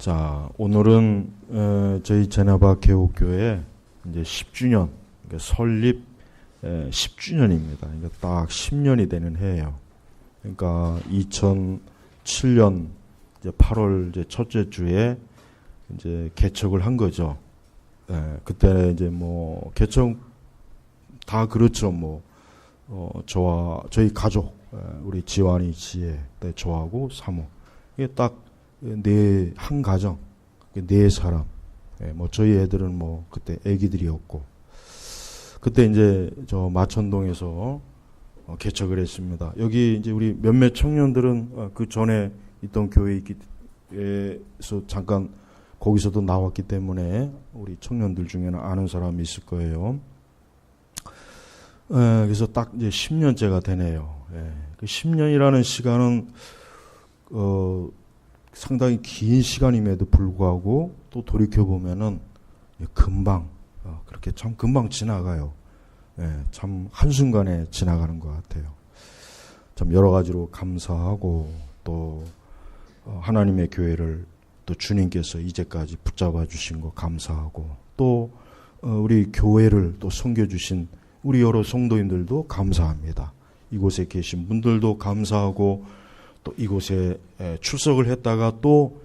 자, 오늘은 저희 제네바 개옥교회 이제 10주년, 그러니까 설립 10주년입니다. 그러니까 딱 10년이 되는 해예요. 그러니까 2007년 이제 8월 이제 첫째 주에 이제 개척을 한 거죠. 그때 이제 뭐 개척 다 그렇죠. 뭐 저와 저희 가족, 우리 지환이 지혜, 저하고 사모, 이게 딱 한 가정, 네 사람. 뭐 저희 애들은 뭐 그때 애기들이었고, 그때 이제 저 마천동에서 개척을 했습니다. 여기 이제 우리 몇몇 청년들은 그 전에 있던 교회에서 잠깐 거기서도 나왔기 때문에 우리 청년들 중에는 아는 사람이 있을 거예요. 그래서 딱 이제 10년째가 되네요. 그 10년이라는 시간은 상당히 긴 시간임에도 불구하고 또 돌이켜 보면은 금방 그렇게 참 금방 지나가요. 참 한순간에 지나가는 것 같아요. 참 여러 가지로 감사하고 또 하나님의 교회를 또 주님께서 이제까지 붙잡아 주신 거 감사하고, 또 우리 교회를 또 섬겨주신 우리 여러 성도인들도 감사합니다. 이곳에 계신 분들도 감사하고, 또 이곳에 출석을 했다가 또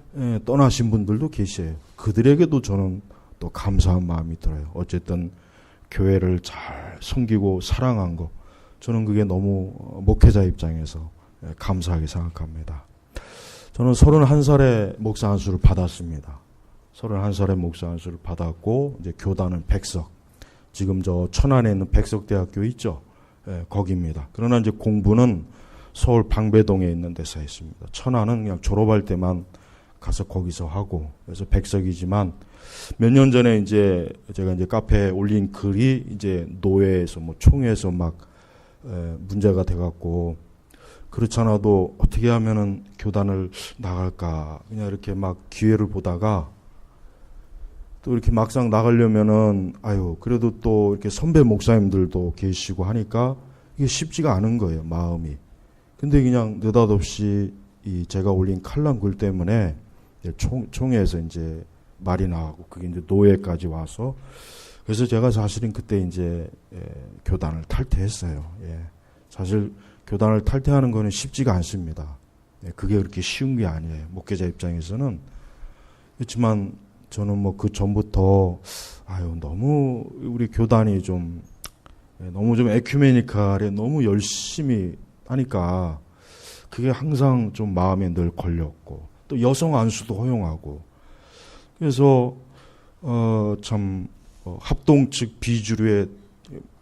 떠나신 분들도 계세요. 그들에게도 저는 또 감사한 마음이 들어요. 어쨌든 교회를 잘 섬기고 사랑한 거, 저는 그게 너무 목회자 입장에서 감사하게 생각합니다. 저는 31살에 목사 안수를 받았습니다. 31살에 목사 안수를 받았고, 이제 교단은 백석. 지금 저 천안에 있는 백석대학교 있죠? 거기입니다. 그러나 이제 공부는 서울 방배동에 있는 데서 했습니다. 천안은 그냥 졸업할 때만 가서 거기서 하고, 그래서 백석이지만 몇 년 전에 이제 제가 이제 카페에 올린 글이 이제 노회에서 뭐 총회에서 막 문제가 돼갖고, 그렇잖아도 어떻게 하면은 교단을 나갈까, 그냥 이렇게 막 기회를 보다가 또 이렇게 막상 나가려면은 그래도 또 이렇게 선배 목사님들도 계시고 하니까 이게 쉽지가 않은 거예요, 마음이. 근데 그냥 느닷없이 제가 올린 칼럼 글 때문에 총회에서 이제 말이 나가고, 그게 이제 노회까지 와서, 그래서 제가 사실은 그때 이제 교단을 탈퇴했어요. 사실 교단을 탈퇴하는 거는 쉽지가 않습니다. 그게 그렇게 쉬운 게 아니에요, 목회자 입장에서는. 그렇지만 저는 뭐 그 전부터 너무 우리 교단이 너무 좀 에큐메니칼에 너무 열심히 하니까 그게 항상 좀 마음에 늘 걸렸고, 또 여성 안수도 허용하고, 그래서 참 합동 측 비주류의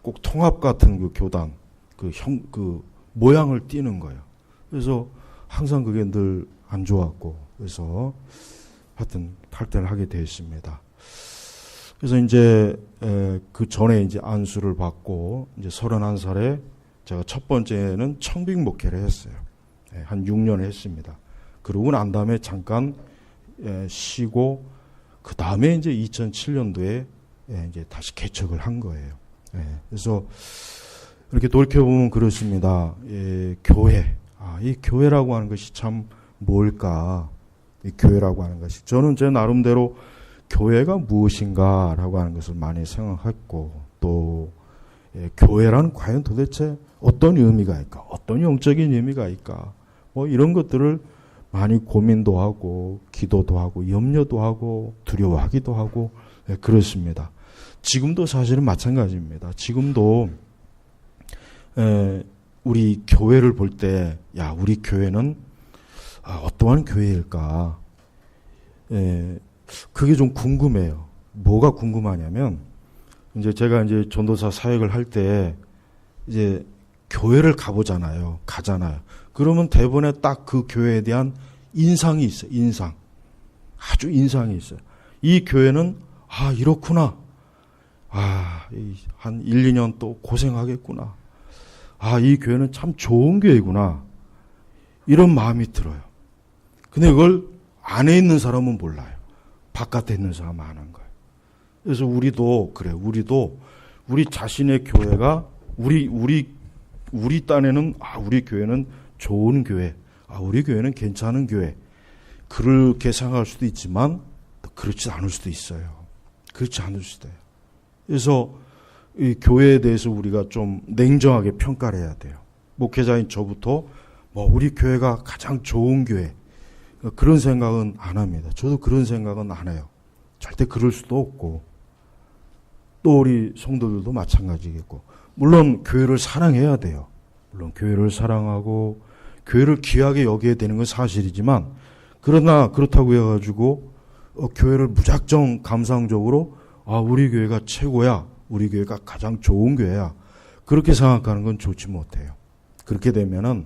꼭 통합 같은 그 교단 그 모양을 띠는 거예요. 그래서 항상 그게 늘 안 좋았고, 그래서 하여튼 탈퇴를 하게 되었습니다. 그래서 이제 그 전에 이제 안수를 받고 이제 31살에 제가 첫 번째는 청빙 목회를 했어요. 한 6년 했습니다. 그러고 난 다음에 잠깐 쉬고, 그 다음에 이제 2007년도에 이제 다시 개척을 한 거예요. 그래서 이렇게 돌이켜보면 그렇습니다. 교회. 이 교회라고 하는 것이 참 뭘까? 이 교회라고 하는 것이. 저는 제 나름대로 교회가 무엇인가라고 하는 것을 많이 생각했고, 또 교회란 과연 도대체 어떤 의미가 있을까? 어떤 영적인 의미가 있을까? 뭐 이런 것들을 많이 고민도 하고, 기도도 하고, 염려도 하고, 두려워하기도 하고, 그렇습니다. 지금도 사실은 마찬가지입니다. 지금도 우리 교회를 볼 때, 우리 교회는 어떠한 교회일까? 그게 좀 궁금해요. 뭐가 궁금하냐면, 이제 제가 이제 전도사 사역을 할 때 이제 교회를 가잖아요. 그러면 대부분에 딱 그 교회에 대한 인상이 있어요. 아주 인상이 있어요. 이 교회는 이렇구나. 한 1, 2년 또 고생하겠구나. 이 교회는 참 좋은 교회구나. 이런 마음이 들어요. 근데 이걸 안에 있는 사람은 몰라요. 바깥에 있는 사람은 아는 거예요. 그래서 우리도 그래요. 우리 자신의 교회가 우리 딴에는 우리 교회는 좋은 교회, 우리 교회는 괜찮은 교회, 그렇게 생각할 수도 있지만 그렇지 않을 수도 있어요. 그렇지 않을 수도 있어요. 그래서 이 교회에 대해서 우리가 좀 냉정하게 평가를 해야 돼요. 목회자인 저부터 우리 교회가 가장 좋은 교회, 그런 생각은 안 합니다. 저도 그런 생각은 안 해요. 절대 그럴 수도 없고, 또 우리 성도들도 마찬가지겠고, 물론 교회를 사랑해야 돼요. 물론 교회를 사랑하고 교회를 귀하게 여겨야 되는 건 사실이지만, 그러나 그렇다고 해가지고 교회를 무작정 감상적으로 우리 교회가 최고야, 우리 교회가 가장 좋은 교회야, 그렇게 생각하는 건 좋지 못해요. 그렇게 되면은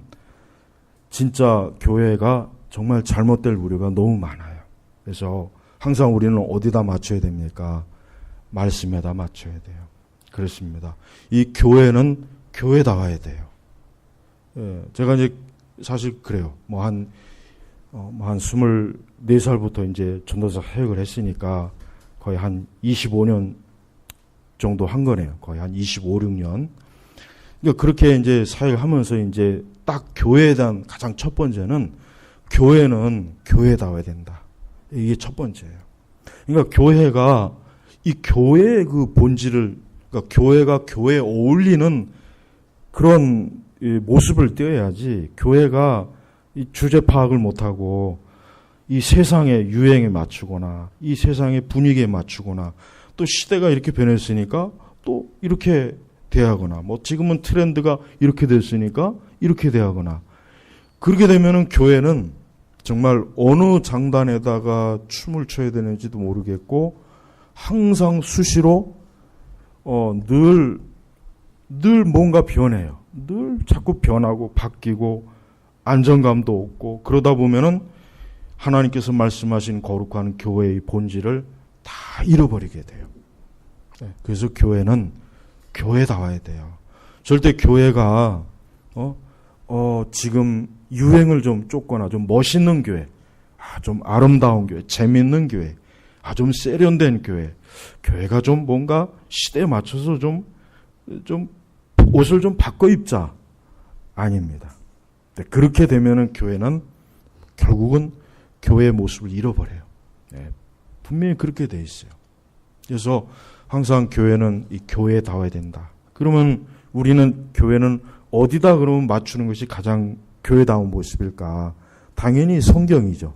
진짜 교회가 정말 잘못될 우려가 너무 많아요. 그래서 항상 우리는 어디다 맞춰야 됩니까? 말씀에다 맞춰야 돼요. 그렇습니다. 이 교회는 교회다워야 돼요. 예, 제가 이제 사실 그래요. 한 24살부터 이제 전도사 사역을 했으니까 거의 한 25년 정도 한 거네요. 거의 한 25, 6년. 그러니까 그렇게 이제 사역을 하면서 이제 딱 교회에 대한 가장 첫 번째는 교회는 교회다워야 된다. 이게 첫 번째예요. 그러니까 교회가 이 교회의 그 본질을, 그러니까 교회가 교회에 어울리는 그런 모습을 띄어야지, 교회가 이 주제 파악을 못하고 이 세상의 유행에 맞추거나 이 세상의 분위기에 맞추거나, 또 시대가 이렇게 변했으니까 또 이렇게 대하거나, 지금은 트렌드가 이렇게 됐으니까 이렇게 대하거나, 그렇게 되면은 교회는 정말 어느 장단에다가 춤을 춰야 되는지도 모르겠고, 항상 수시로 늘 뭔가 변해요. 늘 자꾸 변하고 바뀌고 안정감도 없고, 그러다 보면은 하나님께서 말씀하신 거룩한 교회의 본질을 다 잃어버리게 돼요. 그래서 교회는 교회다워야 돼요. 절대 교회가 지금 유행을 좀 쫓거나 좀 멋있는 교회, 좀 아름다운 교회, 재밌는 교회, 좀 세련된 교회, 교회가 좀 뭔가 시대에 맞춰서 좀 옷을 좀 바꿔 입자, 아닙니다. 그렇게 되면은 교회는 결국은 교회의 모습을 잃어버려요. 분명히 그렇게 돼 있어요. 그래서 항상 교회는 이 교회다워야 된다. 그러면 우리는 교회는 어디다 그러면 맞추는 것이 가장 교회다운 모습일까? 당연히 성경이죠.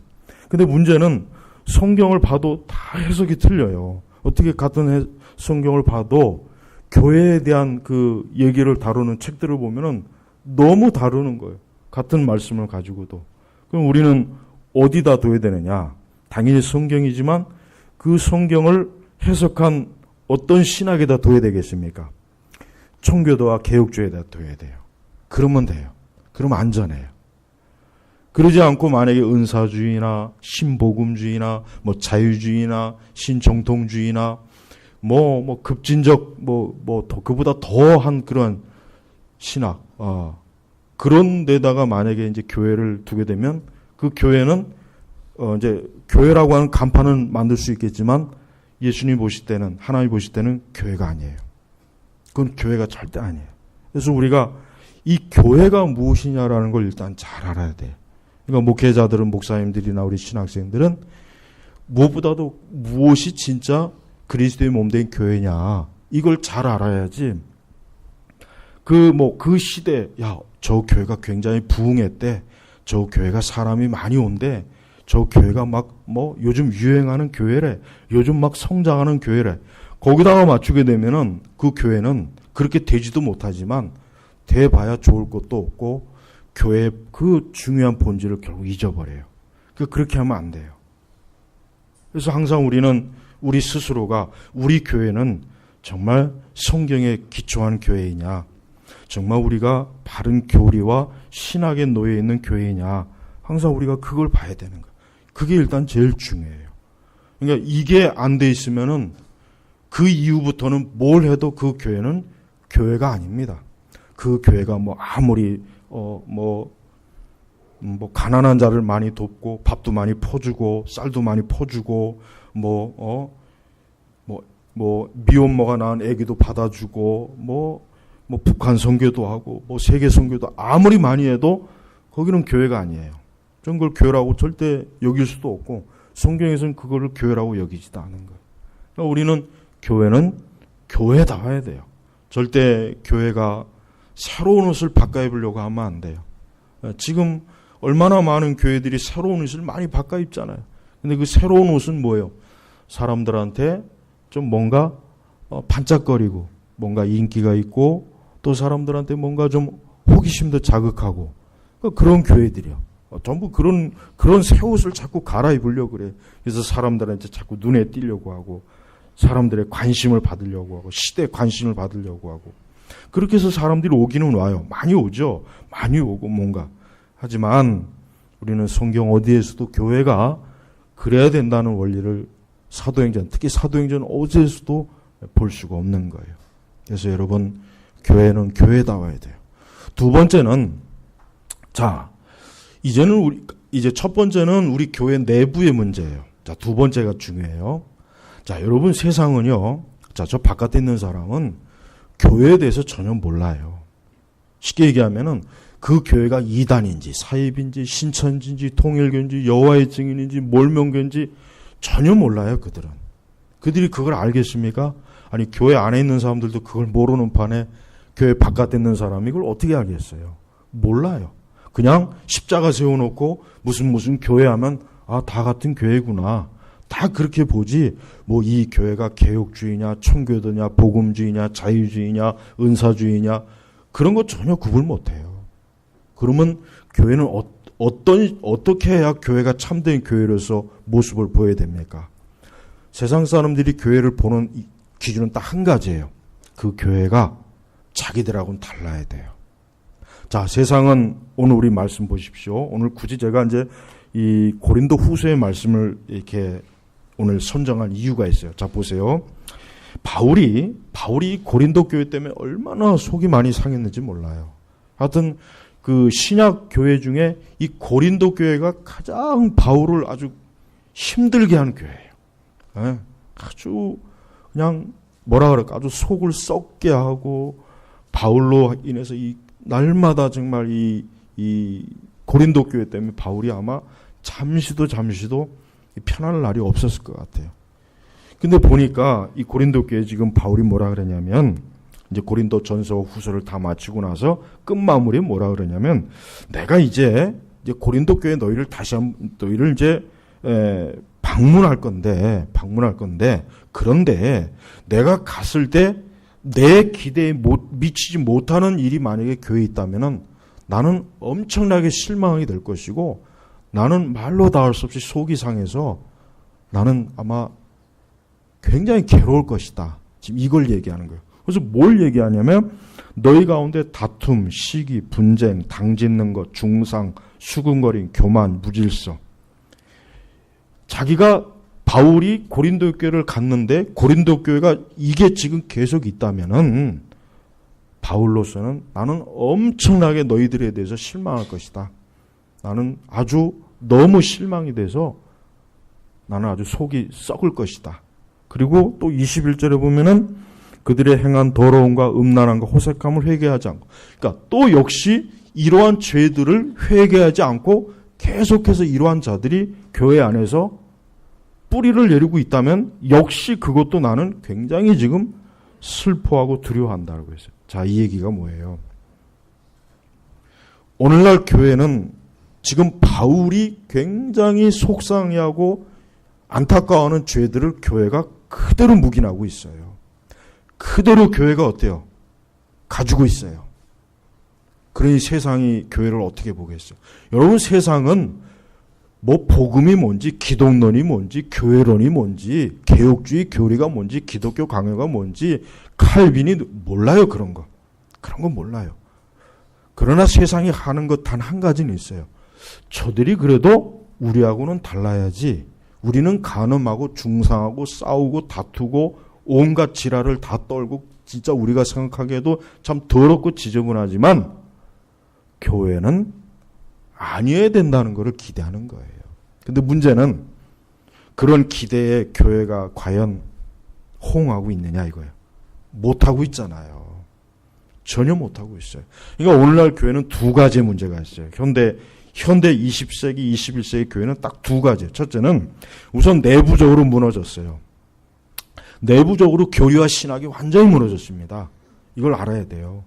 근데 문제는 성경을 봐도 다 해석이 틀려요. 어떻게 같은 성경을 봐도 교회에 대한 그 얘기를 다루는 책들을 보면은 너무 다루는 거예요. 같은 말씀을 가지고도. 그럼 우리는 어디다 둬야 되느냐? 당연히 성경이지만 그 성경을 해석한 어떤 신학에다 둬야 되겠습니까? 청교도와 개혁주의에다 둬야 돼요. 그러면 돼요. 그러면 안전해요. 그러지 않고 만약에 은사주의나 신복음주의나 자유주의나 신정통주의나 급진적 그보다 더한 그런 신학, 그런 데다가 만약에 이제 교회를 두게 되면 그 교회는 이제 교회라고 하는 간판은 만들 수 있겠지만 예수님 보실 때는, 하나님 보실 때는 교회가 아니에요. 그건 교회가 절대 아니에요. 그래서 우리가 이 교회가 무엇이냐라는 걸 일단 잘 알아야 돼요. 그러니까 목회자들은, 목사님들이나 우리 신학생들은 무엇보다도 무엇이 진짜 그리스도의 몸된 교회냐, 이걸 잘 알아야지. 그 시대, 저 교회가 굉장히 부흥했대, 저 교회가 사람이 많이 온대, 저 교회가 요즘 유행하는 교회래, 요즘 성장하는 교회래, 거기다가 맞추게 되면은 그 교회는 그렇게 되지도 못하지만 돼봐야 좋을 것도 없고 교회의 그 중요한 본질을 결국 잊어버려요. 그렇게 하면 안 돼요. 그래서 항상 우리는 우리 스스로가, 우리 교회는 정말 성경에 기초한 교회이냐, 정말 우리가 바른 교리와 신학에 놓여 있는 교회이냐, 항상 우리가 그걸 봐야 되는 거예요. 그게 일단 제일 중요해요. 그러니까 이게 안 돼 있으면은 그 이후부터는 뭘 해도 그 교회는 교회가 아닙니다. 그 교회가 아무리 가난한 자를 많이 돕고 밥도 많이 퍼주고 쌀도 많이 퍼주고 미혼모가 낳은 아기도 받아주고 북한 선교도 하고 세계 선교도 아무리 많이 해도 거기는 교회가 아니에요. 전 그걸 교회라고 절대 여길 수도 없고 성경에서는 그거를 교회라고 여기지도 않은 거예요. 그러니까 우리는 교회는 교회다워야 돼요. 절대 교회가 새로운 옷을 바꿔 입으려고 하면 안 돼요. 지금 얼마나 많은 교회들이 새로운 옷을 많이 바꿔 입잖아요. 근데 그 새로운 옷은 뭐예요? 사람들한테 좀 뭔가 반짝거리고 뭔가 인기가 있고 또 사람들한테 뭔가 좀 호기심도 자극하고 그런 교회들이요. 전부 그런 새 옷을 자꾸 갈아입으려고 그래. 그래서 사람들한테 자꾸 눈에 띄려고 하고 사람들의 관심을 받으려고 하고 시대의 관심을 받으려고 하고 그렇게 해서 사람들이 오기는 와요. 많이 오죠. 많이 오고 뭔가. 하지만 우리는 성경 어디에서도 교회가 그래야 된다는 원리를 사도행전, 특히 사도행전 5절에서도 볼 수가 없는 거예요. 그래서 여러분 교회는 교회다워야 돼요. 두 번째는 이제 첫 번째는 우리 교회 내부의 문제예요. 자, 두 번째가 중요해요. 자, 여러분 세상은요. 자, 저 바깥에 있는 사람은 교회에 대해서 전혀 몰라요. 쉽게 얘기하면은 그 교회가 이단인지 사입인지 신천지인지 통일교인지 여호와의 증인인지 몰명교인지 전혀 몰라요. 그들이 그걸 알겠습니까? 아니 교회 안에 있는 사람들도 그걸 모르는 판에 교회 바깥에 있는 사람이 이걸 어떻게 알겠어요? 몰라요. 그냥 십자가 세워놓고 무슨 교회 하면 다 같은 교회구나. 다 그렇게 보지 뭐 이 교회가 개혁주의냐 청교도냐 복음주의냐 자유주의냐 은사주의냐 그런 거 전혀 구분 못해요. 그러면 교회는 어떻게 해야 교회가 참된 교회로서 모습을 보여야 됩니까? 세상 사람들이 교회를 보는 기준은 딱 한 가지예요. 그 교회가 자기들하고는 달라야 돼요. 자, 세상은 오늘 우리 말씀 보십시오. 오늘 굳이 제가 이제 이 고린도 후서의 말씀을 이렇게 오늘 선정한 이유가 있어요. 자, 보세요. 바울이 고린도 교회 때문에 얼마나 속이 많이 상했는지 몰라요. 하여튼 그 신약 교회 중에 이 고린도 교회가 가장 바울을 아주 힘들게 한 교회예요. 네? 아주 그냥 뭐라 그럴까 아주 속을 썩게 하고 바울로 인해서 이 날마다 정말 이 고린도 교회 때문에 바울이 아마 잠시도 편안할 날이 없었을 것 같아요. 근데 보니까 이 고린도 교회 지금 바울이 뭐라 그러냐면 이제 고린도 전서 후서를 다 마치고 나서 끝마무리에 뭐라 그러냐면 내가 이제 고린도 교회 너희를 이제 방문할 건데 그런데 내가 갔을 때 내 기대에 미치지 못하는 일이 만약에 교회에 있다면은 나는 엄청나게 실망이 될 것이고 나는 말로 닿을 수 없이 속이 상해서 나는 아마 굉장히 괴로울 것이다. 지금 이걸 얘기하는 거예요. 그래서 뭘 얘기하냐면 너희 가운데 다툼, 시기, 분쟁, 당짓는 것, 중상, 수군거림, 교만, 무질서. 자기가 바울이 고린도 교회를 갔는데 고린도 교회가 이게 지금 계속 있다면은 바울로서는 나는 엄청나게 너희들에 대해서 실망할 것이다. 나는 아주 너무 실망이 돼서 나는 아주 속이 썩을 것이다. 그리고 또 21절에 보면은 그들의 행한 더러움과 음란함과 호색함을 회개하지 않고 그러니까 또 역시 이러한 죄들을 회개하지 않고 계속해서 이러한 자들이 교회 안에서 뿌리를 내리고 있다면 역시 그것도 나는 굉장히 지금 슬퍼하고 두려워한다고 했어요. 자, 이 얘기가 뭐예요? 오늘날 교회는 지금 바울이 굉장히 속상해하고 안타까워하는 죄들을 교회가 그대로 묵인하고 있어요. 그대로 교회가 어때요? 가지고 있어요. 그러니 세상이 교회를 어떻게 보겠어요? 여러분 세상은 뭐 복음이 뭔지 기독론이 뭔지 교회론이 뭔지 개혁주의 교리가 뭔지 기독교 강요가 뭔지 칼빈이 몰라요. 그런 거 몰라요. 그러나 세상이 하는 것 단 한 가지는 있어요. 저들이 그래도 우리하고는 달라야지. 우리는 간음하고 중상하고 싸우고 다투고 온갖 지랄을 다 떨고 진짜 우리가 생각하기에도 참 더럽고 지저분하지만 교회는 아니어야 된다는 것을 기대하는 거예요. 근데 문제는 그런 기대에 교회가 과연 호응하고 있느냐 이거예요. 못하고 있잖아요. 전혀 못하고 있어요. 그러니까 오늘날 교회는 두 가지의 문제가 있어요. 현대 현대 20세기, 21세기 교회는 딱 두 가지. 첫째는 우선 내부적으로 무너졌어요. 내부적으로 교리와 신학이 완전히 무너졌습니다. 이걸 알아야 돼요.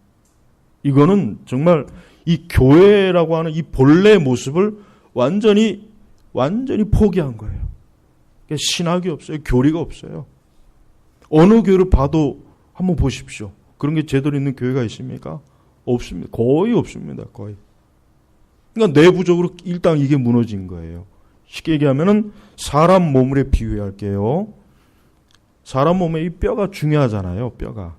이거는 정말 이 교회라고 하는 이 본래 모습을 완전히 포기한 거예요. 신학이 없어요. 교리가 없어요. 어느 교회를 봐도 한번 보십시오. 그런 게 제대로 있는 교회가 있습니까? 없습니다. 거의 없습니다. 거의. 그러니까 내부적으로 일단 이게 무너진 거예요. 쉽게 얘기하면은 사람 몸을 비유할게요. 사람 몸에 이 뼈가 중요하잖아요. 뼈가.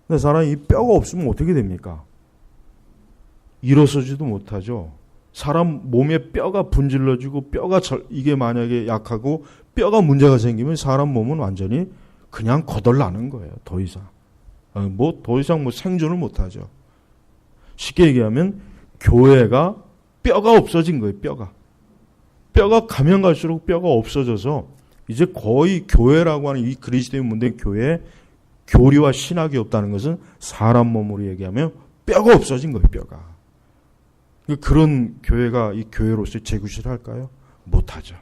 근데 사람이 이 뼈가 없으면 어떻게 됩니까? 일어서지도 못하죠. 사람 몸에 뼈가 분질러지고 이게 만약에 약하고 뼈가 문제가 생기면 사람 몸은 완전히 그냥 거덜나는 거예요. 더 이상. 더 이상 생존을 못하죠. 쉽게 얘기하면 교회가 뼈가 없어진 거예요. 뼈가 가면 갈수록 뼈가 없어져서 이제 거의 교회라고 하는 이 그리스도의 문된 교회에 교리와 신학이 없다는 것은 사람 몸으로 얘기하면 뼈가 없어진 거예요. 뼈가. 그런 교회가 이 교회로서 재구실을 할까요? 못하죠.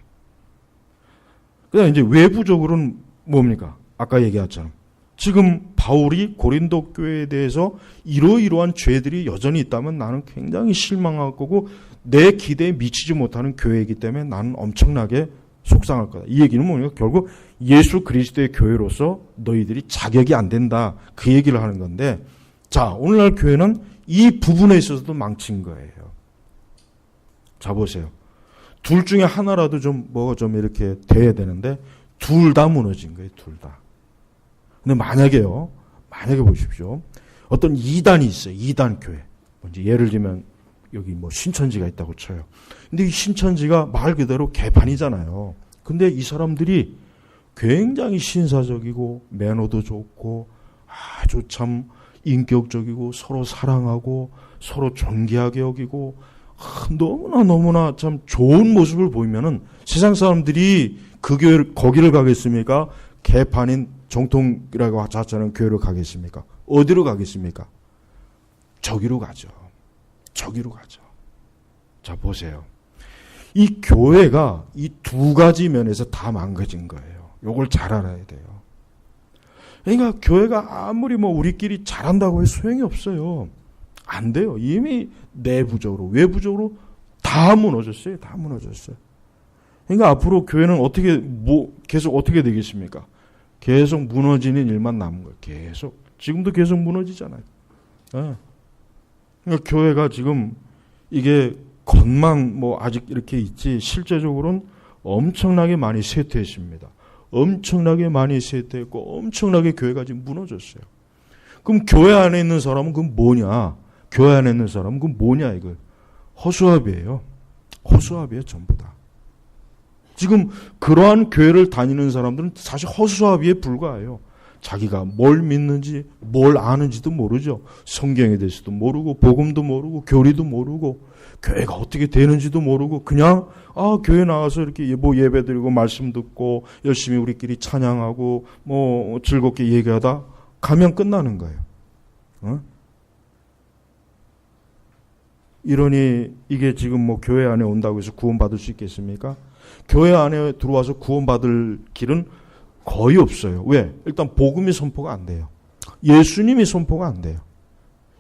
그다음 이제 외부적으로는 뭡니까? 아까 얘기했잖아요. 지금 바울이 고린도 교회에 대해서 이러이러한 죄들이 여전히 있다면 나는 굉장히 실망할 거고 내 기대에 미치지 못하는 교회이기 때문에 나는 엄청나게 속상할 거다. 이 얘기는 뭡니까? 결국 예수 그리스도의 교회로서 너희들이 자격이 안 된다. 그 얘기를 하는 건데, 자, 오늘날 교회는 이 부분에 있어서도 망친 거예요. 자, 보세요. 둘 중에 하나라도 뭐가 좀 이렇게 돼야 되는데 둘 다 무너진 거예요. 둘 다. 근데 만약에 보십시오. 어떤 이단이 있어요. 이단 교회. 이제 예를 들면 여기 신천지가 있다고 쳐요. 근데 이 신천지가 말 그대로 개판이잖아요. 근데 이 사람들이 굉장히 신사적이고 매너도 좋고 아주 참 인격적이고 서로 사랑하고 서로 존귀하게 여기고 너무나 참 좋은 모습을 보이면은 세상 사람들이 거기를 가겠습니까? 개판인 정통이라고 하자는 교회를 가겠습니까? 어디로 가겠습니까? 저기로 가죠. 자, 보세요. 이 교회가 이 두 가지 면에서 다 망가진 거예요. 요걸 잘 알아야 돼요. 그러니까 교회가 아무리 우리끼리 잘한다고 해서 소용이 없어요. 안 돼요. 이미 내부적으로, 외부적으로 다 무너졌어요. 그러니까 앞으로 교회는 계속 어떻게 되겠습니까? 계속 무너지는 일만 남은 거예요. 계속. 지금도 계속 무너지잖아요. 네. 그러니까 교회가 지금 이게 겉만 아직 이렇게 있지 실제적으로는 엄청나게 많이 쇠퇴했습니다. 엄청나게 많이 쇠퇴했고 엄청나게 교회가 지금 무너졌어요. 그럼 교회 안에 있는 사람은 그건 뭐냐? 교회 안에 있는 사람은 그건 뭐냐 이걸. 허수아비예요. 전부 다. 지금 그러한 교회를 다니는 사람들은 사실 허수아비에 불과해요. 자기가 뭘 믿는지 뭘 아는지도 모르죠. 성경에 대해서도 모르고 복음도 모르고 교리도 모르고 교회가 어떻게 되는지도 모르고 그냥 교회 나와서 이렇게 예배 드리고 말씀 듣고 열심히 우리끼리 찬양하고 즐겁게 얘기하다 가면 끝나는 거예요. 이러니 이게 지금 교회 안에 온다고 해서 구원받을 수 있겠습니까? 교회 안에 들어와서 구원받을 길은 거의 없어요. 왜? 일단 복음이 선포가 안 돼요. 예수님이 선포가 안 돼요.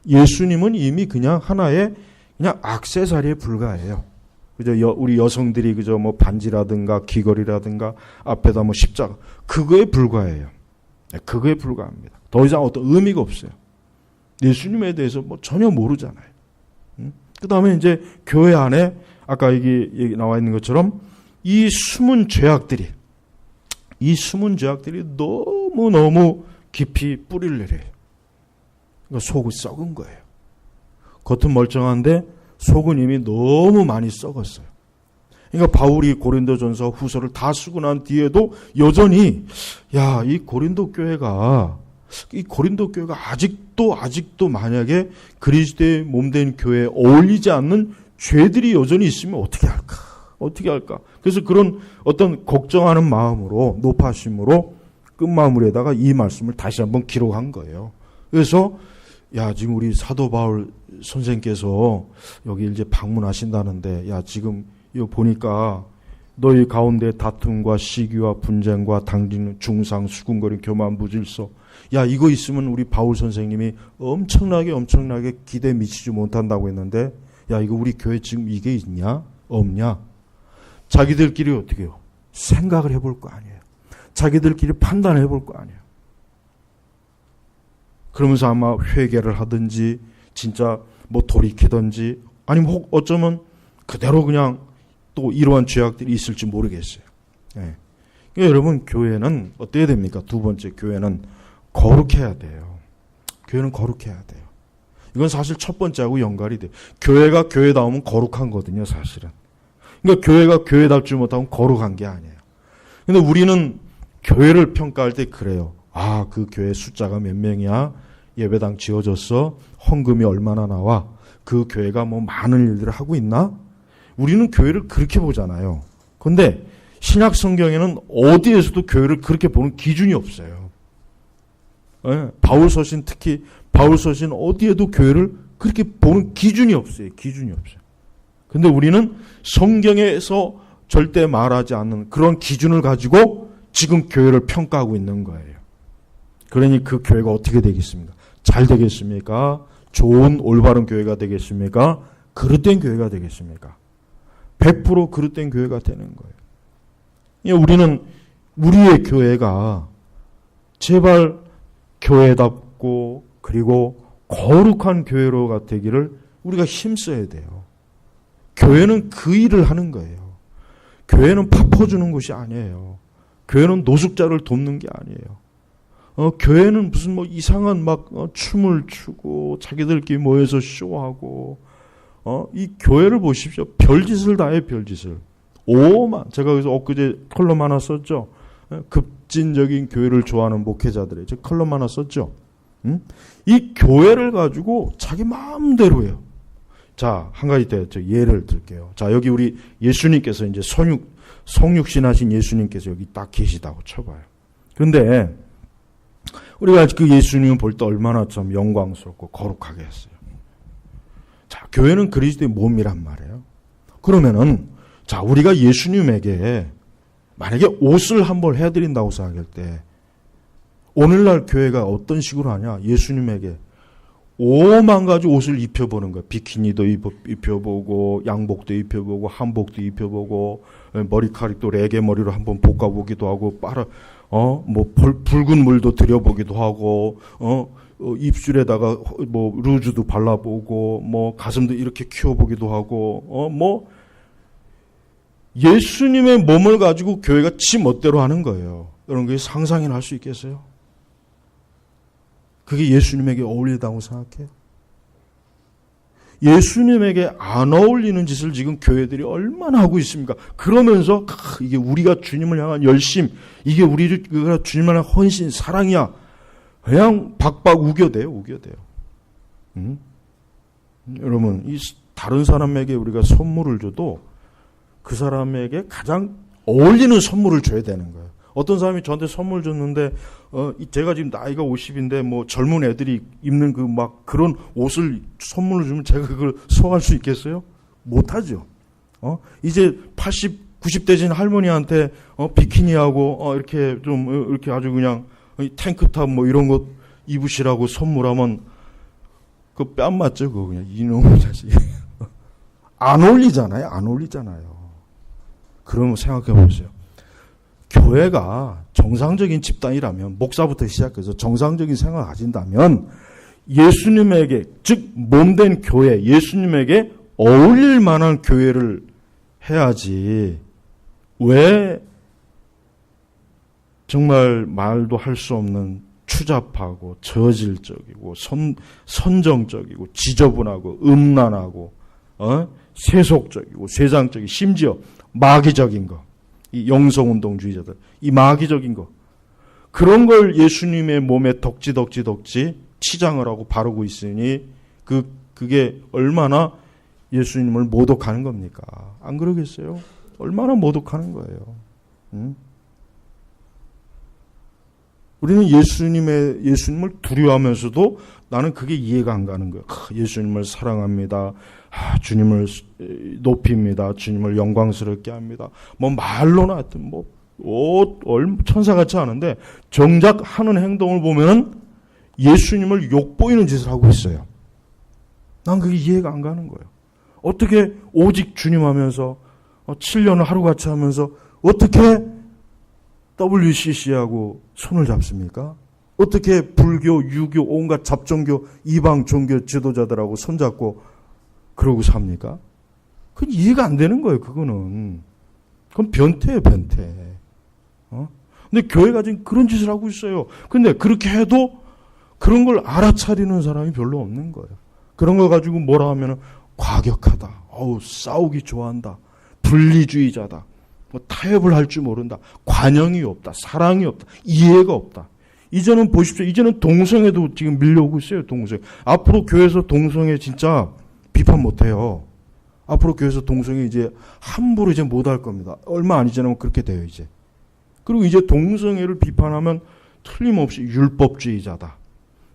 예수님은 이미 그냥 하나의 그냥 액세서리에 불과해요. 그죠? 우리 여성들이 그저 반지라든가 귀걸이라든가 앞에다 십자가 그거에 불과해요. 그거에 불과합니다. 더 이상 어떤 의미가 없어요. 예수님에 대해서 전혀 모르잖아요. 그 다음에 이제 교회 안에 아까 여기 나와 있는 것처럼 이 숨은 죄악들이 너무 깊이 뿌리를 내려요. 그러니까 속이 썩은 거예요. 겉은 멀쩡한데 속은 이미 너무 많이 썩었어요. 그러니까 바울이 고린도전서 후서를 다 쓰고 난 뒤에도 여전히 이 고린도 교회가 아직도 만약에 그리스도의 몸된 교회에 어울리지 않는 죄들이 여전히 있으면 어떻게 할까? 그래서 그런 어떤 걱정하는 마음으로 높아심으로 끝마무리에다가 이 말씀을 다시 한번 기록한 거예요. 그래서 야, 지금 우리 사도 바울 선생께서 여기 이제 방문하신다는데, 야, 지금 이거 보니까 너희 가운데 다툼과 시기와 분쟁과 당기는 중상, 수군거림, 교만, 무질서. 야, 이거 있으면 우리 바울 선생님이 엄청나게 기대에 미치지 못한다고 했는데, 야, 이거 우리 교회 지금 이게 있냐? 없냐? 자기들끼리 어떻게 해요? 생각을 해볼 거 아니에요. 자기들끼리 판단해 볼 거 아니에요. 그러면서 아마 회개를 하든지 진짜 뭐 돌이키든지 아니면 혹 어쩌면 그대로 그냥 또 이러한 죄악들이 있을지 모르겠어요. 네. 그러니까 여러분, 교회는 어때야 됩니까? 두 번째, 교회는 거룩해야 돼요. 교회는 거룩해야 돼요. 이건 사실 첫 번째하고 연관이 돼요. 교회가 교회다우면 거룩한 거거든요, 사실은. 그러니까 교회가 교회답지 못하면 거룩한 게 아니에요. 근데 우리는 교회를 평가할 때 그래요. 아, 그 교회 숫자가 몇 명이야? 예배당 지어졌어? 헌금이 얼마나 나와? 그 교회가 뭐 많은 일들을 하고 있나? 우리는 교회를 그렇게 보잖아요. 근데 신약 성경에는 어디에서도 교회를 그렇게 보는 기준이 없어요. 네, 바울서신, 특히 바울서신 어디에도 교회를 그렇게 보는 기준이 없어요. 기준이 없어요. 근데 우리는 성경에서 절대 말하지 않는 그런 기준을 가지고 지금 교회를 평가하고 있는 거예요. 그러니 그 교회가 어떻게 되겠습니까? 잘 되겠습니까? 좋은 올바른 교회가 되겠습니까? 그릇된 교회가 되겠습니까? 100% 그릇된 교회가 되는 거예요. 우리는 우리의 교회가 제발 교회답고 그리고 거룩한 교회로가 되기를 우리가 힘써야 돼요. 교회는 그 일을 하는 거예요. 교회는 밥 퍼주는 곳이 아니에요. 교회는 노숙자를 돕는 게 아니에요. 교회는 무슨 뭐 이상한 막 춤을 추고 자기들끼리 모여서 쇼하고 이 교회를 보십시오. 별짓을 다 해요. 별짓을. 제가 그래서 엊그제 컬럼 하나 썼죠. 급진적인 교회를 좋아하는 목회자들의 제 컬럼 하나 썼죠. 이 교회를 가지고 자기 마음대로 해요. 자, 한 가지 더 예를 들게요. 자, 여기 우리 예수님께서 이제 성육신 하신 예수님께서 여기 딱 계시다고 쳐봐요. 그런데 우리가 그 예수님을 볼 때 얼마나 좀 영광스럽고 거룩하게 했어요. 자, 교회는 그리스도의 몸이란 말이에요. 그러면은, 자, 우리가 예수님에게 만약에 옷을 한 벌 해드린다고 생각할 때, 오늘날 교회가 어떤 식으로 하냐? 예수님에게 5만 가지 옷을 입혀보는 거예요. 비키니도 입혀보고, 양복도 입혀보고, 한복도 입혀보고, 머리카락도 레게 머리로 한번 볶아보기도 하고, 붉은 물도 들여보기도 하고, 입술에다가 뭐 루즈도 발라보고, 뭐 가슴도 이렇게 키워보기도 하고, 예수님의 몸을 가지고 교회가 지 멋대로 하는 거예요. 여러분, 그게 상상이나 할 수 있겠어요? 그게 예수님에게 어울리다고 생각해요? 예수님에게 안 어울리는 짓을 지금 교회들이 얼마나 하고 있습니까? 그러면서 이게 우리가 주님을 향한 열심, 이게 우리가 주님을 향한 헌신, 사랑이야. 그냥 박박 우겨대요. 여러분, 이 다른 사람에게 우리가 선물을 줘도 그 사람에게 가장 어울리는 선물을 줘야 되는 거예요. 어떤 사람이 저한테 선물 줬는데, 제가 지금 나이가 50인데, 뭐, 젊은 애들이 입는 그런 옷을 선물을 주면 제가 그걸 소화할 수 있겠어요? 못하죠. 이제 80, 90대 진 할머니한테, 비키니하고, 이렇게 아주 그냥, 탱크탑 뭐 이런 것 입으시라고 선물하면, 그 뺨 맞죠? 그거 그냥, 이놈의 자식. 안 어울리잖아요. 그러면 생각해 보세요. 교회가 정상적인 집단이라면, 목사부터 시작해서 정상적인 생각을 가진다면 예수님에게, 즉 몸된 교회, 예수님에게 어울릴 만한 교회를 해야지, 왜 정말 말도 할 수 없는 추잡하고 저질적이고 선정적이고 지저분하고 음란하고 세속적이고 세상적이고 심지어 마귀적인 거, 이 영성운동주의자들, 이 마귀적인 거, 그런 걸 예수님의 몸에 덕지 치장을 하고 바르고 있으니 그게 얼마나 예수님을 모독하는 겁니까? 안 그러겠어요? 얼마나 모독하는 거예요. 우리는 예수님을 두려워하면서도 나는 그게 이해가 안 가는 거예요. 예수님을 사랑합니다. 주님을 높입니다. 주님을 영광스럽게 합니다. 뭐 말로나 하여튼 천사같이 하는데 정작 하는 행동을 보면은 예수님을 욕보이는 짓을 하고 있어요. 난 그게 이해가 안 가는 거예요. 어떻게 오직 주님 하면서 7년을 하루같이 하면서 어떻게 WCC하고 손을 잡습니까? 어떻게 불교, 유교, 온갖 잡종교, 이방 종교 지도자들하고 손잡고 그러고 삽니까? 그건 이해가 안 되는 거예요, 그거는. 그건 변태예요, 변태. 근데 교회가 지금 그런 짓을 하고 있어요. 근데 그렇게 해도 그런 걸 알아차리는 사람이 별로 없는 거예요. 그런 걸 가지고 뭐라 하면은 과격하다. 싸우기 좋아한다. 분리주의자다. 타협을 할 줄 모른다. 관용이 없다. 사랑이 없다. 이해가 없다. 이제는 보십시오. 이제는 동성애도 지금 밀려오고 있어요. 동성애. 앞으로 교회에서 동성애 진짜 비판 못해요. 앞으로 교회에서 동성애 이제 함부로 이제 못할 겁니다. 얼마 안 지나면 그렇게 돼요, 이제. 그리고 이제 동성애를 비판하면 틀림없이 율법주의자다.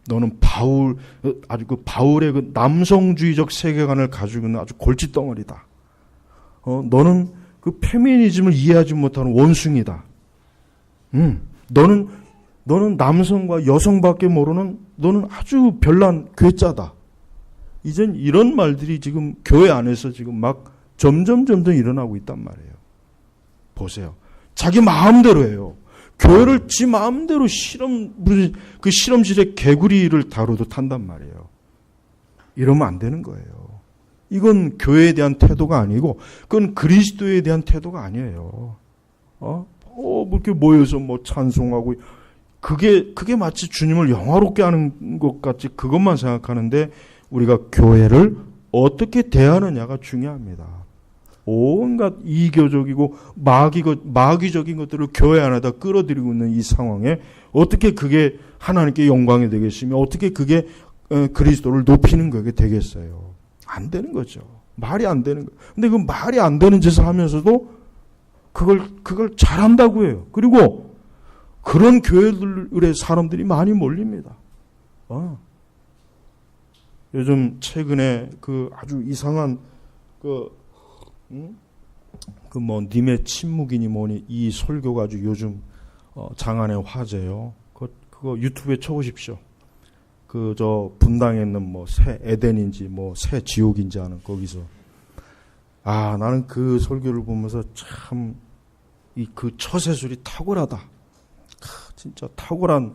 너는 바울의 그 남성주의적 세계관을 가지고 있는 아주 골칫덩어리다. 너는 그 페미니즘을 이해하지 못하는 원숭이다. 너는 남성과 여성밖에 모르는 너는 아주 별난 괴짜다. 이젠 이런 말들이 지금 교회 안에서 지금 막 점점 일어나고 있단 말이에요. 보세요. 자기 마음대로 해요. 교회를 지 마음대로 그 실험실에 개구리를 다루듯 한단 말이에요. 이러면 안 되는 거예요. 이건 교회에 대한 태도가 아니고, 그건 그리스도에 대한 태도가 아니에요. 이렇게 모여서 찬송하고, 그게 마치 주님을 영화롭게 하는 것 같이 그것만 생각하는데, 우리가 교회를 어떻게 대하느냐가 중요합니다. 온갖 이교적이고 마귀적인 것들을 교회 안에다 끌어들이고 있는 이 상황에 어떻게 그게 하나님께 영광이 되겠으며 어떻게 그게 그리스도를 높이는 것이 되겠어요. 안 되는 거죠. 말이 안 되는 거예요. 근데 그 말이 안 되는 짓을 하면서도 그걸 잘한다고 해요. 그리고 그런 교회들의 사람들이 많이 몰립니다. 요즘 최근에 그 아주 이상한 님의 침묵이니 뭐니 이 설교가 아주 요즘 장안의 화제요. 그거 유튜브에 쳐보십시오. 분당에 있는 새 에덴인지 새 지옥인지 하는 거기서. 나는 그 설교를 보면서 참 그 처세술이 탁월하다. 진짜 탁월한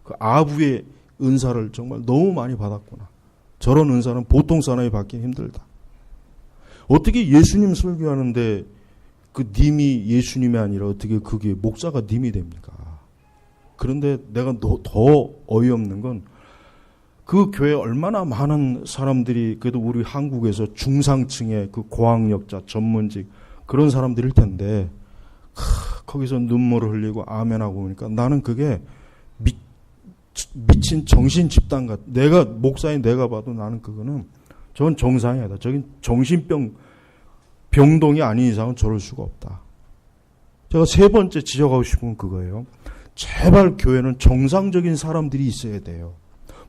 그 아부의 은사를 정말 너무 많이 받았구나. 저런 은사는 보통 사람이 받기 힘들다. 어떻게 예수님 설교하는데 그 님이 예수님이 아니라 어떻게 그게 목사가 님이 됩니까? 그런데 내가 더 어이없는 건 그 교회에 얼마나 많은 사람들이 그래도 우리 한국에서 중상층의 그 고학력자, 전문직 그런 사람들일 텐데 거기서 눈물을 흘리고 아멘하고 보니까 나는 그게 미친 정신 집단 같. 내가 목사인 내가 봐도 나는 그거는 저건 정상이 아니다. 저긴 병동이 아닌 이상은 저럴 수가 없다. 제가 세 번째 지적하고 싶은 건 그거예요. 제발 교회는 정상적인 사람들이 있어야 돼요.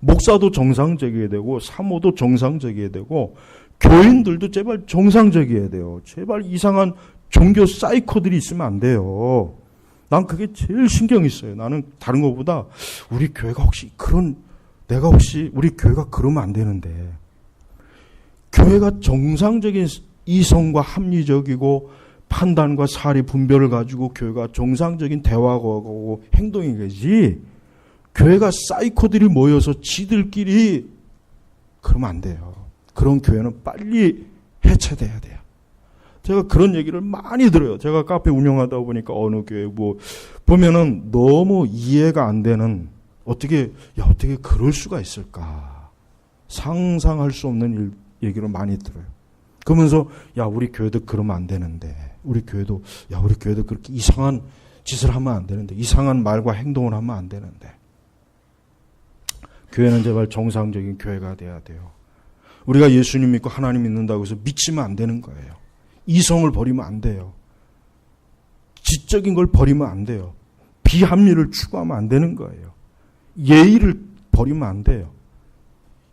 목사도 정상적이어야 되고 사모도 정상적이어야 되고 교인들도 제발 정상적이어야 돼요. 제발 이상한 종교 사이코들이 있으면 안 돼요. 난 그게 제일 신경이 있어요. 나는 다른 것보다 우리 교회가 우리 교회가 그러면 안 되는데 교회가 정상적인 이성과 합리적이고 판단과 사리 분별을 가지고 교회가 정상적인 대화하고 행동이 되지 교회가 사이코들이 모여서 지들끼리 그러면 안 돼요. 그런 교회는 빨리 해체돼야 돼요. 제가 그런 얘기를 많이 들어요. 제가 카페 운영하다 보니까 어느 교회 보면은 너무 이해가 안 되는 어떻게 그럴 수가 있을까 상상할 수 없는 얘기를 많이 들어요. 그러면서 우리 교회도 그러면 안 되는데 우리 교회도 그렇게 이상한 짓을 하면 안 되는데 이상한 말과 행동을 하면 안 되는데 교회는 제발 정상적인 교회가 돼야 돼요. 우리가 예수님 믿고 하나님 믿는다고 해서 미치면 안 되는 거예요. 이성을 버리면 안 돼요. 지적인 걸 버리면 안 돼요. 비합리를 추구하면 안 되는 거예요. 예의를 버리면 안 돼요.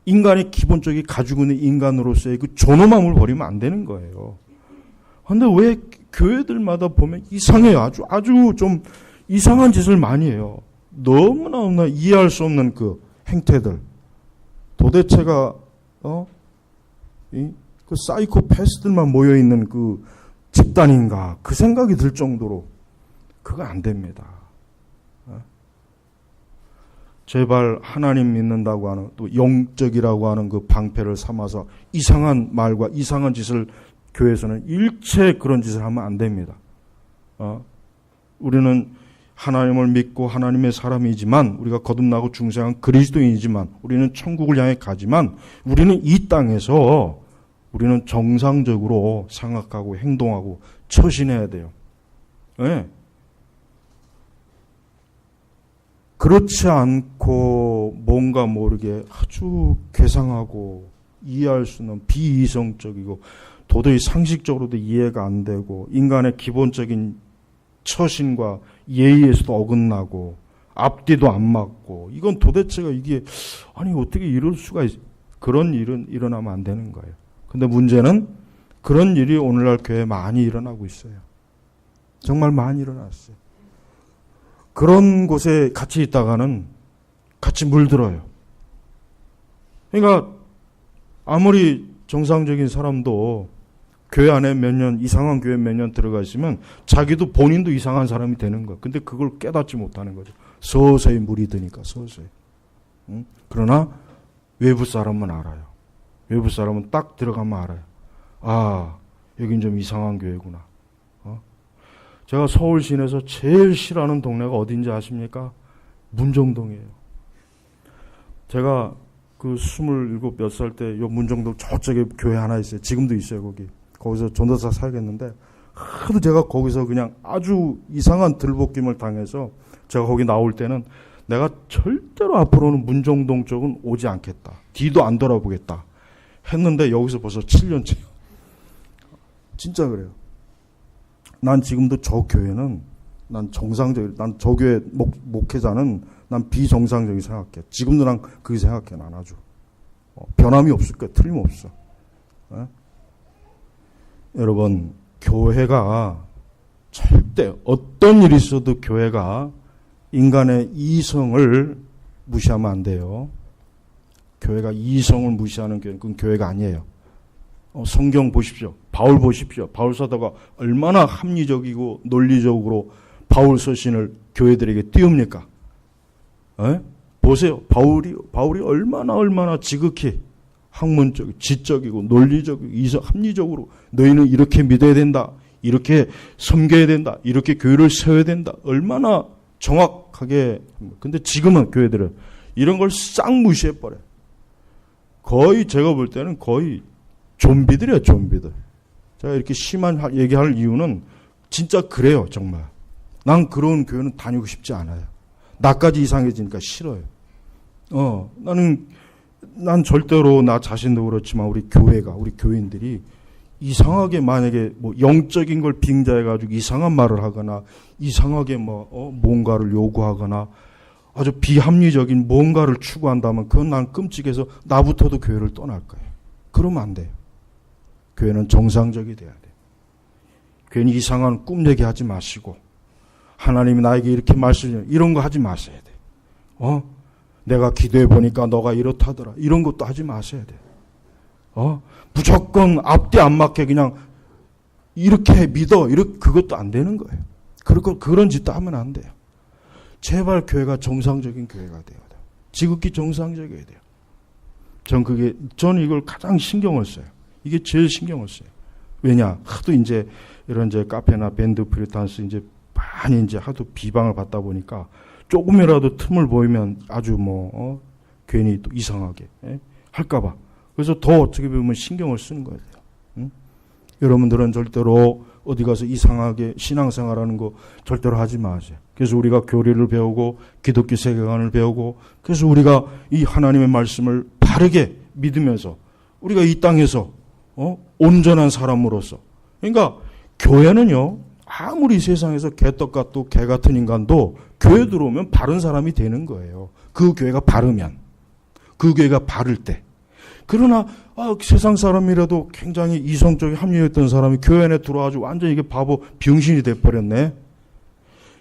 인간의 기본적인 가지고 있는 인간으로서의 그 존엄함을 버리면 안 되는 거예요. 그런데 왜 교회들마다 보면 이상해요. 아주 좀 이상한 짓을 많이 해요. 너무나 이해할 수 없는 그 행태들. 도대체가 그 사이코패스들만 모여 있는 그 집단인가? 그 생각이 들 정도로 그거 안 됩니다. 제발 하나님 믿는다고 하는 또 영적이라고 하는 그 방패를 삼아서 이상한 말과 이상한 짓을 교회에서는 일체 그런 짓을 하면 안 됩니다. 우리는 하나님을 믿고 하나님의 사람이지만 우리가 거듭나고 중생한 그리스도인이지만 우리는 천국을 향해 가지만 우리는 이 땅에서 우리는 정상적으로 생각하고 행동하고 처신해야 돼요. 네. 그렇지 않고 뭔가 모르게 아주 괴상하고 이해할 수 없는 비이성적이고 도저히 상식적으로도 이해가 안 되고 인간의 기본적인 처신과 예의에서도 어긋나고 앞뒤도 안 맞고 이건 도대체가 이게 아니 어떻게 이럴 수가 그런 일은 일어나면 안 되는 거예요. 근데 문제는 그런 일이 오늘날 교회에 많이 일어나고 있어요. 정말 많이 일어났어요. 그런 곳에 같이 있다가는 같이 물들어요. 그러니까 아무리 정상적인 사람도 교회 안에 몇 년, 이상한 교회 몇 년 들어가 있으면 자기도 본인도 이상한 사람이 되는 거예요. 근데 그걸 깨닫지 못하는 거죠. 서서히 물이 드니까 서서히. 그러나 외부 사람은 알아요. 외부 사람은 딱 들어가면 알아요. 아, 여긴 좀 이상한 교회구나. 제가 서울 시내에서 제일 싫어하는 동네가 어딘지 아십니까? 문정동이에요. 제가 그 27 몇 살 때 요 문정동 저쪽에 교회 하나 있어요. 지금도 있어요, 거기. 거기서 전도사 사역했는데 하도 제가 거기서 그냥 아주 이상한 들볶임을 당해서 제가 거기 나올 때는 내가 절대로 앞으로는 문정동 쪽은 오지 않겠다. 뒤도 안 돌아보겠다. 했는데 여기서 벌써 7년째요. 진짜 그래요. 난 지금도 저 교회는 난 정상적인, 난 저 교회 목회자는 난 비정상적인 생각해. 지금도 난 그렇게 생각해. 난 아주 변함이 없을 거야. 틀림없어. 에? 여러분, 교회가 절대 어떤 일이 있어도 교회가 인간의 이성을 무시하면 안 돼요. 교회가 이성을 무시하는 교회는 그건 교회가 아니에요. 성경 보십시오. 바울 보십시오. 바울 사도가 얼마나 합리적이고 논리적으로 바울 서신을 교회들에게 띄웁니까? 에? 보세요. 바울이 얼마나 지극히 학문적, 지적이고 논리적이고 합리적으로 너희는 이렇게 믿어야 된다. 이렇게 섬겨야 된다. 이렇게 교회를 세워야 된다. 얼마나 정확하게. 근데 지금은 교회들은 이런 걸 싹 무시해버려요. 거의 제가 볼 때는 거의 좀비들이에요. 좀비들. 제가 이렇게 심한 얘기할 이유는 진짜 그래요. 정말. 난 그런 교회는 다니고 싶지 않아요. 나까지 이상해지니까 싫어요. 난 절대로 나 자신도 그렇지만 우리 교회가, 우리 교인들이 이상하게 만약에 뭐 영적인 걸 빙자해가지고 이상한 말을 하거나 이상하게 뭔가를 요구하거나 아주 비합리적인 뭔가를 추구한다면 그건 난 끔찍해서 나부터도 교회를 떠날 거예요. 그러면 안 돼요. 교회는 정상적이 돼야 돼요. 괜히 이상한 꿈 얘기하지 마시고 하나님이 나에게 이렇게 말씀해 이런 거 하지 마셔야 돼요. 내가 기도해 보니까 너가 이렇다더라. 이런 것도 하지 마셔야 돼요. 무조건 앞뒤 안 맞게 그냥 이렇게 믿어. 그것도 안 되는 거예요. 그런 짓도 하면 안 돼요. 제발 교회가 정상적인 교회가 돼야 돼요. 지극히 정상적이어야 돼요. 전 이걸 가장 신경을 써요. 이게 제일 신경을 써요. 왜냐? 하도 이제 이런 카페나 밴드 프리탄스 많이 하도 비방을 받다 보니까 조금이라도 틈을 보이면 아주 괜히 또 이상하게 할까봐. 그래서 더 어떻게 보면 신경을 쓰는 거예요. 응? 여러분들은 절대로 어디 가서 이상하게 신앙생활하는 거 절대로 하지 마세요. 그래서 우리가 교리를 배우고 기독교 세계관을 배우고 그래서 우리가 이 하나님의 말씀을 바르게 믿으면서 우리가 이 땅에서 온전한 사람으로서 그러니까 교회는요 아무리 세상에서 개떡 같고 개 같은 인간도 교회 들어오면 바른 사람이 되는 거예요. 그 교회가 바르면. 그 교회가 바를 때. 그러나 세상 사람이라도 굉장히 이성적인 합리화했던 사람이 교회 안에 들어와가지고 완전히 이게 바보 병신이 돼버렸네.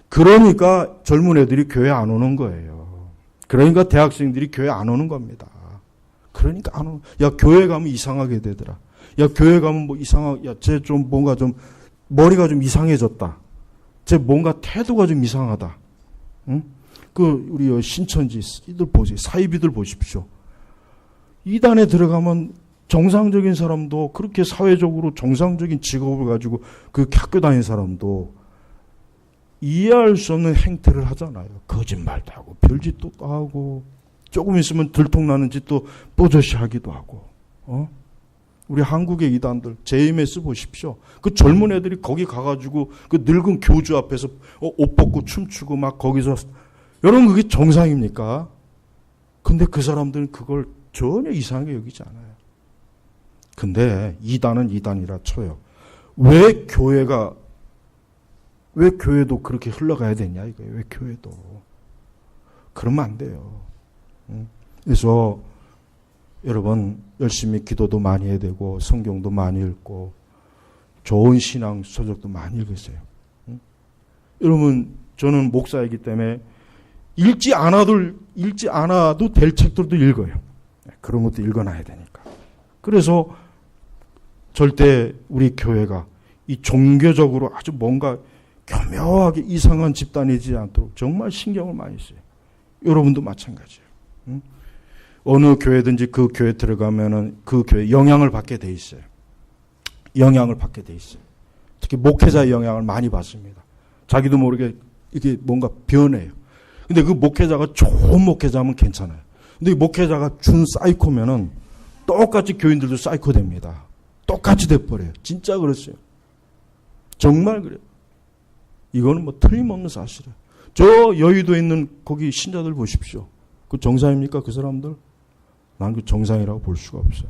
그러니까 젊은 애들이 교회 안 오는 거예요. 그러니까 대학생들이 교회 안 오는 겁니다. 그러니까 안 오는. 야, 교회 가면 이상하게 되더라. 야, 교회 가면 뭐 야, 쟤 좀 뭔가 좀 머리가 좀 이상해졌다. 쟤 뭔가 태도가 좀 이상하다. 응? 우리 신천지 이들 보세요. 사이비들 보십시오. 이단에 들어가면 정상적인 사람도 그렇게 사회적으로 정상적인 직업을 가지고 그 학교 다니는 사람도 이해할 수 없는 행태를 하잖아요. 거짓말도 하고 별짓도 하고 조금 있으면 들통나는 짓도 뽀젓이 하기도 하고. 우리 한국의 이단들 JMS 보십시오. 그 젊은 애들이 거기 가가지고 그 늙은 교주 앞에서 옷 벗고 춤추고 막 거기서 여러분 그게 정상입니까? 근데 그 사람들은 그걸 전혀 이상하게 여기지 않아요. 근데 이단은 이단이라 쳐요. 왜 교회도 그렇게 흘러가야 되냐 이거예요. 왜 교회도. 그러면 안 돼요. 그래서 여러분 열심히 기도도 많이 해야 되고 성경도 많이 읽고 좋은 신앙 서적도 많이 읽으세요. 여러분 저는 목사이기 때문에 읽지 않아도 될 책들도 읽어요. 그런 것도 읽어놔야 되니까. 그래서 절대 우리 교회가 이 종교적으로 아주 뭔가 교묘하게 이상한 집단이지 않도록 정말 신경을 많이 써요. 여러분도 마찬가지예요. 어느 교회든지 그 교회 들어가면은 그 교회 영향을 받게 돼 있어요. 영향을 받게 돼 있어요. 특히 목회자의 영향을 많이 받습니다. 자기도 모르게 이게 뭔가 변해요. 근데 그 목회자가 좋은 목회자면 괜찮아요. 근데 이 목회자가 준 사이코면은 똑같이 교인들도 사이코 됩니다. 똑같이 돼버려요. 진짜 그렇어요. 정말 그래요. 이거는 뭐 틀림없는 사실이에요. 저 여의도에 있는 거기 신자들 보십시오. 그 정상입니까? 그 사람들? 난 그 정상이라고 볼 수가 없어요.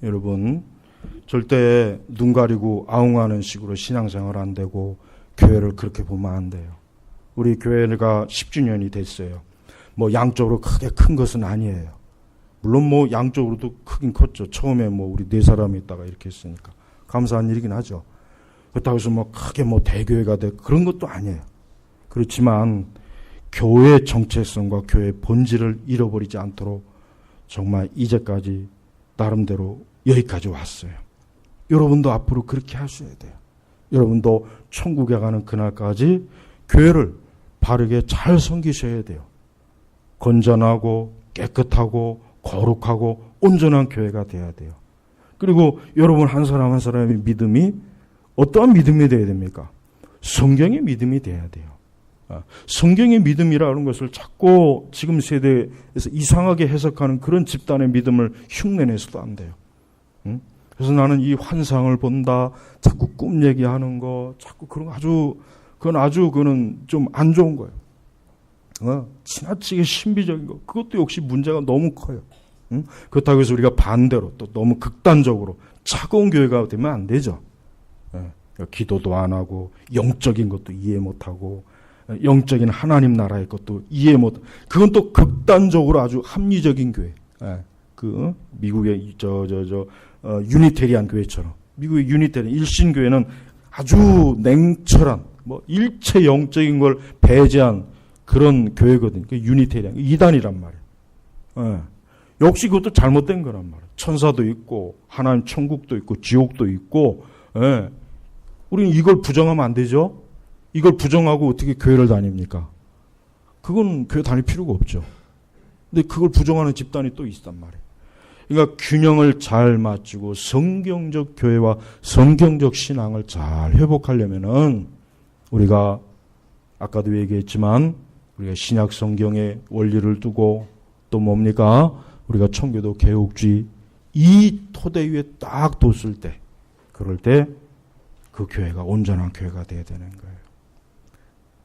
여러분 절대 눈 가리고 아웅하는 식으로 신앙생활 안 되고 교회를 그렇게 보면 안 돼요. 우리 교회가 10주년이 됐어요. 뭐 양쪽으로 크게 큰 것은 아니에요. 물론 뭐 양쪽으로도 크긴 컸죠. 처음에 뭐 우리 4사람이 있다가 이렇게 했으니까 감사한 일이긴 하죠. 그렇다고 해서 뭐 크게 뭐 대교회가 되고 그런 것도 아니에요. 그렇지만 교회의 정체성과 교회의 본질을 잃어버리지 않도록 정말 이제까지 나름대로 여기까지 왔어요. 여러분도 앞으로 그렇게 하셔야 돼요. 여러분도 천국에 가는 그날까지 교회를 바르게 잘 섬기셔야 돼요. 건전하고 깨끗하고 거룩하고 온전한 교회가 돼야 돼요. 그리고 여러분 한 사람 한 사람의 믿음이 어떠한 믿음이 돼야 됩니까? 성경의 믿음이 돼야 돼요. 성경의 믿음이라는 것을 자꾸 지금 세대에서 이상하게 해석하는 그런 집단의 믿음을 흉내내서도 안 돼요. 그래서 나는 이 환상을 본다, 자꾸 꿈 얘기하는 거, 자꾸 그런 거 그건 좀 안 좋은 거예요. 지나치게 신비적인 거, 그것도 역시 문제가 너무 커요. 그렇다고 해서 우리가 반대로 또 너무 극단적으로 차가운 교회가 되면 안 되죠. 기도도 안 하고 영적인 것도 이해 못하고 영적인 하나님 나라의 것도 이해 못. 그건 또 극단적으로 아주 합리적인 교회. 그 미국의 유니테리안 교회처럼 미국의 유니테리안 일신교회는 아주 냉철한 뭐 일체 영적인 걸 배제한 그런 교회거든요. 그 유니테리안 이단이란 말이에요. 역시 그것도 잘못된 거란 말이에요. 천사도 있고 하나님 천국도 있고 지옥도 있고. 우리는 이걸 부정하면 안 되죠. 이걸 부정하고 어떻게 교회를 다닙니까? 그건 교회 다닐 필요가 없죠. 근데 그걸 부정하는 집단이 또 있단 말이에요. 그러니까 균형을 잘 맞추고 성경적 교회와 성경적 신앙을 잘 회복하려면은 우리가 아까도 얘기했지만 우리가 신약 성경의 원리를 두고 또 뭡니까? 우리가 청교도 개혁주의 이 토대 위에 딱 뒀을 때 그럴 때 그 교회가 온전한 교회가 돼야 되는 거예요.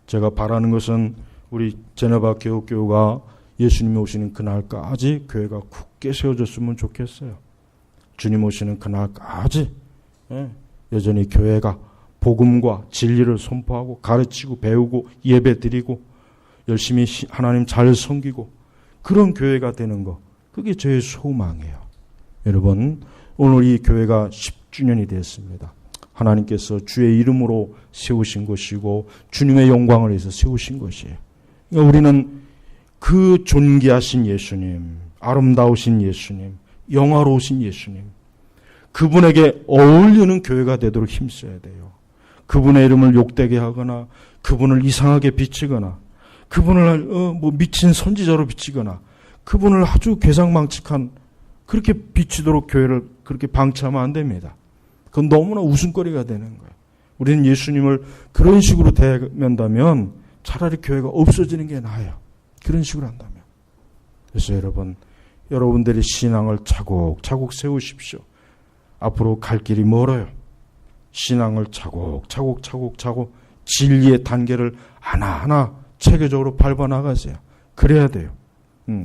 제가 바라는 것은 우리 제네바 개혁교회가 예수님이 오시는 그날까지 교회가 굳게 세워졌으면 좋겠어요. 주님 오시는 그날까지 여전히 교회가 복음과 진리를 선포하고 가르치고 배우고 예배드리고 열심히 하나님 잘 섬기고 그런 교회가 되는 거, 그게 저의 소망이에요. 여러분, 오늘 이 교회가 10주년이 되었습니다. 하나님께서 주의 이름으로 세우신 것이고 주님의 영광을 위해서 세우신 것이에요. 그러니까 우리는 그 존귀하신 예수님, 아름다우신 예수님, 영화로우신 예수님, 그분에게 어울리는 교회가 되도록 힘써야 돼요. 그분의 이름을 욕되게 하거나 그분을 이상하게 비치거나 그분을 미친 선지자로 비치거나 그분을 아주 괴상망측한 그렇게 비치도록 교회를 그렇게 방치하면 안 됩니다. 그건 너무나 웃음거리가 되는 거예요. 우리는 예수님을 그런 식으로 대면다면 차라리 교회가 없어지는 게 나아요. 그런 식으로 한다면. 그래서 여러분들의 신앙을 차곡차곡 세우십시오. 앞으로 갈 길이 멀어요. 신앙을 차곡차곡 진리의 단계를 하나하나 체계적으로 밟아나가세요. 그래야 돼요.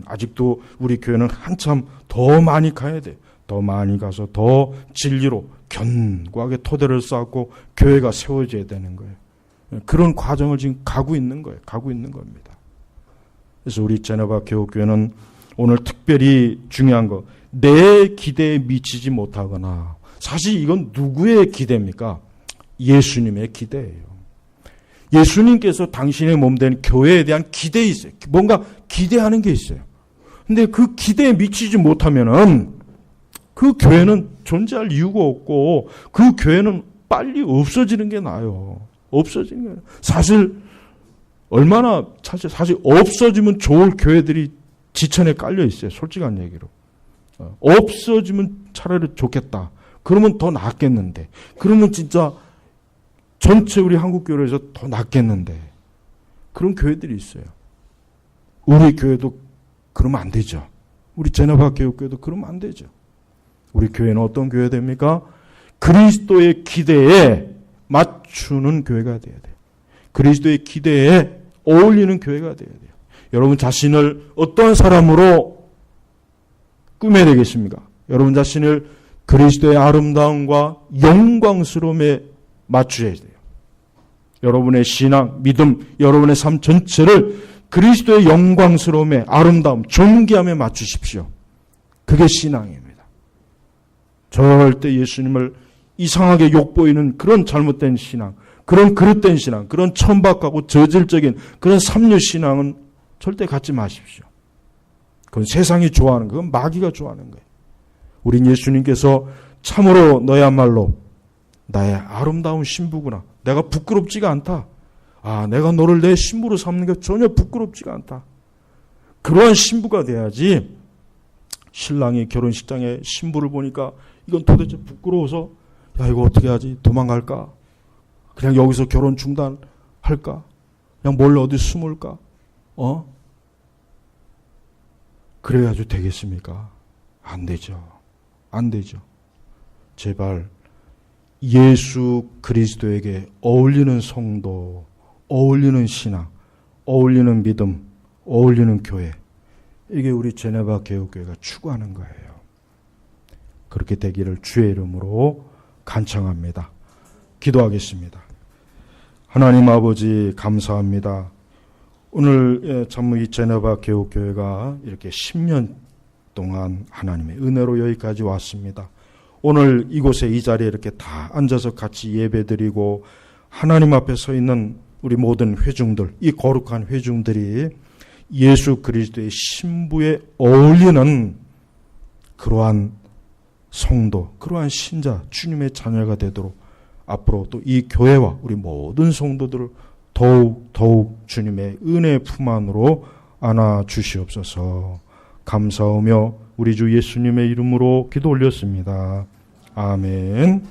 아직도 우리 교회는 한참 더 많이 가야 돼요. 더 많이 가서 더 진리로 견고하게 토대를 쌓고 교회가 세워져야 되는 거예요. 그런 과정을 지금 가고 있는 거예요. 가고 있는 겁니다. 그래서 우리 제네바 교회는 오늘 특별히 중요한 거, 내 기대에 미치지 못하거나, 사실 이건 누구의 기대입니까? 예수님의 기대예요. 예수님께서 당신의 몸된 교회에 대한 기대가 있어요. 뭔가 기대하는 게 있어요. 근데 그 기대에 미치지 못하면은 그 교회는 존재할 이유가 없고 그 교회는 빨리 없어지는 게 나아요. 없어지는 거예요. 사실 없어지면 좋을 교회들이 지천에 깔려 있어요. 솔직한 얘기로. 없어지면 차라리 좋겠다. 그러면 더 낫겠는데. 그러면 진짜 전체 우리 한국교회에서 더 낫겠는데. 그런 교회들이 있어요. 우리 교회도 그러면 안 되죠. 우리 제네바 교회도 그러면 안 되죠. 우리 교회는 어떤 교회 됩니까? 그리스도의 기대에 맞추는 교회가 돼야 돼요. 그리스도의 기대에 어울리는 교회가 돼야 돼요. 여러분 자신을 어떤 사람으로 꾸며야 되겠습니까? 여러분 자신을 그리스도의 아름다움과 영광스러움에 맞추어야 돼요. 여러분의 신앙, 믿음, 여러분의 삶 전체를 그리스도의 영광스러움에, 아름다움, 존귀함에 맞추십시오. 그게 신앙입니다. 절대 예수님을 이상하게 욕보이는 그런 잘못된 신앙, 그런 그릇된 신앙, 그런 천박하고 저질적인 그런 삼류 신앙은 절대 갖지 마십시오. 그건 세상이 좋아하는 거예요. 그건 마귀가 좋아하는 거예요. 우린 예수님께서 참으로 너야말로 나의 아름다운 신부구나. 내가 부끄럽지가 않다. 내가 너를 내 신부로 삼는 게 전혀 부끄럽지가 않다. 그러한 신부가 돼야지 신랑이 결혼식장에 신부를 보니까 이건 도대체 부끄러워서 이거 어떻게 하지? 도망갈까? 그냥 여기서 결혼 중단할까? 그냥 몰래 어디 숨을까? 그래가지고 되겠습니까? 안 되죠. 안 되죠. 제발 예수 그리스도에게 어울리는 성도, 어울리는 신앙, 어울리는 믿음, 어울리는 교회, 이게 우리 제네바 개혁교회가 추구하는 거예요. 그렇게 되기를 주의 이름으로 간청합니다. 기도하겠습니다. 하나님 아버지 감사합니다. 오늘 참 이 제네바 개혁교회가 이렇게 10년 동안 하나님의 은혜로 여기까지 왔습니다. 오늘 이곳에 이 자리에 이렇게 다 앉아서 같이 예배드리고 하나님 앞에 서 있는 우리 모든 회중들, 이 거룩한 회중들이 예수 그리스도의 신부에 어울리는 그러한 성도, 그러한 신자, 주님의 자녀가 되도록 앞으로 또 이 교회와 우리 모든 성도들을 더욱 주님의 은혜의 품 안으로 안아 주시옵소서. 감사하며 우리 주 예수님의 이름으로 기도 올렸습니다. 아멘.